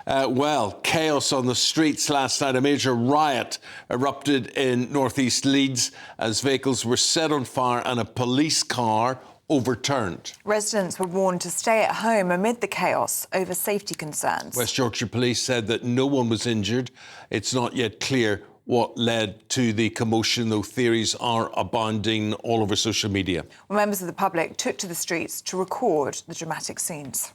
Well, chaos on the streets last night. A major riot erupted in northeast Leeds as vehicles were set on fire and a police car overturned. Residents were warned to stay at home amid the chaos over safety concerns. West Yorkshire Police said that no one was injured. It's not yet clear what led to the commotion, though theories are abounding all over social media. Well, members of the public took to the streets to record the dramatic scenes.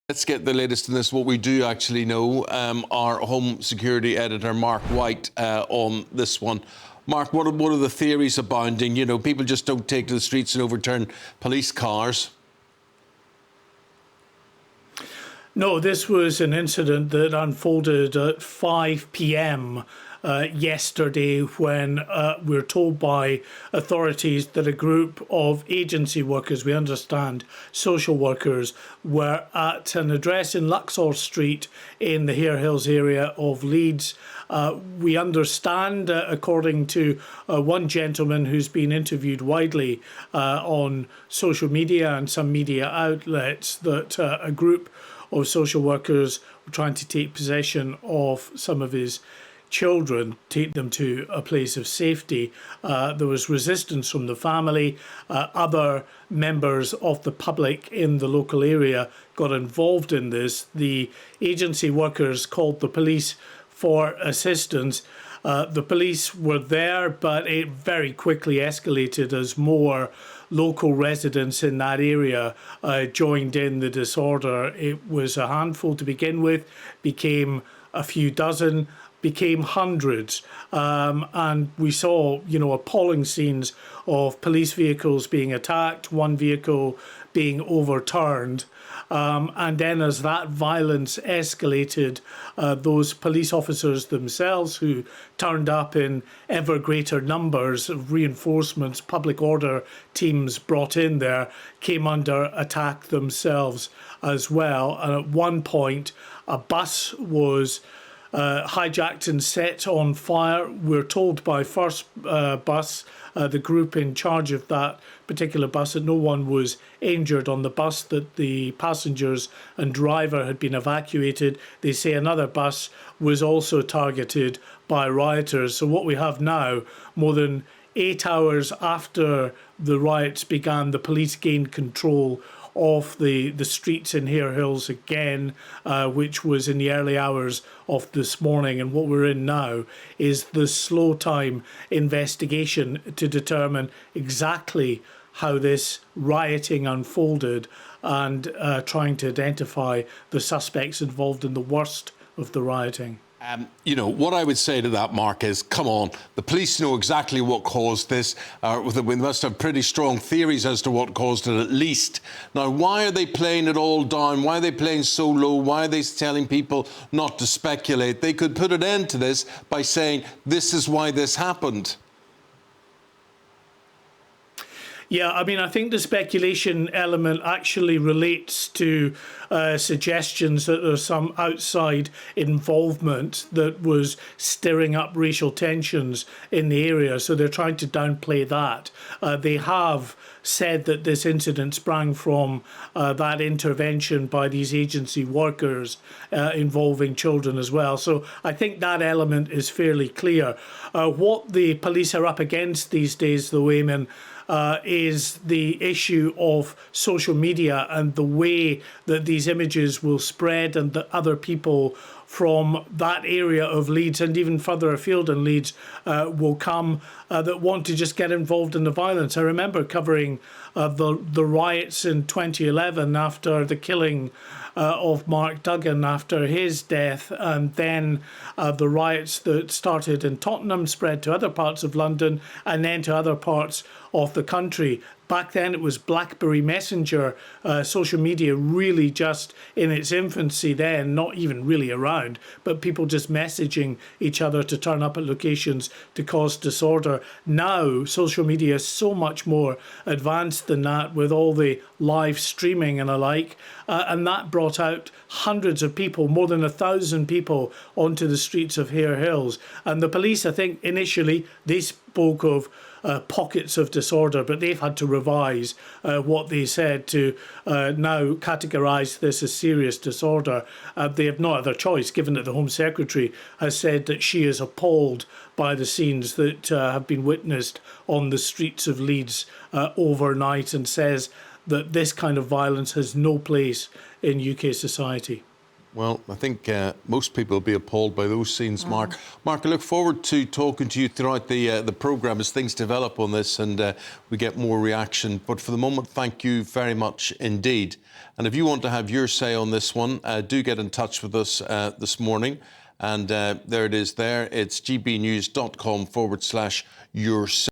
Let's get the latest in this. What we do actually know, our home security editor, Mark White, on this one. Mark, what are the theories abounding? You know, people just don't take to the streets and overturn police cars. No, this was an incident that unfolded at 5 p.m. Yesterday, when we're told by authorities that a group of agency workers, we understand social workers, were at an address in Luxor Street in the Hare Hills area of Leeds. We understand, according to one gentleman who's been interviewed widely on social media and some media outlets, that a group of social workers were trying to take possession of some of his children, take them to a place of safety. There was resistance from the family. Other members of the public in the local area got involved in this. The agency workers called the police for assistance. The police were there, but it very quickly escalated as more local residents in that area joined in the disorder. It was a handful to begin with, became a few dozen, became hundreds, and we saw, appalling scenes of police vehicles being attacked, one vehicle being overturned. And then as that violence escalated, those police officers themselves, who turned up in ever greater numbers, reinforcements, public order teams brought in there, came under attack themselves as well. And at one point, a bus was hijacked and set on fire. We're told by First Bus, the group in charge of that particular bus, that no one was injured on the bus, that the passengers and driver had been evacuated. They say another bus was also targeted by rioters. So what we have now, more than 8 hours after the riots began, the police gained control of the streets in Hare Hills again, which was in the early hours of this morning. And what we're in now is the slow time investigation to determine exactly how this rioting unfolded, and trying to identify the suspects involved in the worst of the rioting. What I would say to that, Mark, is, come on, the police know exactly what caused this. We must have pretty strong theories as to what caused it, at least. Now, why are they playing it all down? Why are they playing so low? Why are they telling people not to speculate? They could put an end to this by saying, this is why this happened. Yeah, I think the speculation element actually relates to suggestions that there's some outside involvement that was stirring up racial tensions in the area. So they're trying to downplay that. They have said that this incident sprang from that intervention by these agency workers involving children as well. So I think that element is fairly clear. What the police are up against these days, though, Eamon, is the issue of social media and the way that these images will spread, and that other people from that area of Leeds and even further afield in Leeds will come that want to just get involved in the violence. I remember covering the riots in 2011 after the killing of Mark Duggan after his death, and then the riots that started in Tottenham spread to other parts of London and then to other parts of the country. Back then, it was BlackBerry Messenger, social media really just in its infancy then, not even really around, but people just messaging each other to turn up at locations to cause disorder. Now, social media is so much more advanced than that, with all the live streaming and alike, and that brought out hundreds of people, more than 1,000 people, onto the streets of Hare Hills. And the police, I think, initially, they spoke of pockets of disorder, but they've had to revise what they said to now categorise this as serious disorder. They have no other choice, given that the Home Secretary has said that she is appalled by the scenes that have been witnessed on the streets of Leeds overnight, and says that this kind of violence has no place in UK society. Well, I think most people will be appalled by those scenes, Mark. Mark, I look forward to talking to you throughout the programme as things develop on this and we get more reaction. But for the moment, thank you very much indeed. And if you want to have your say on this one, do get in touch with us this morning. And there it is there. It's gbnews.com/your say.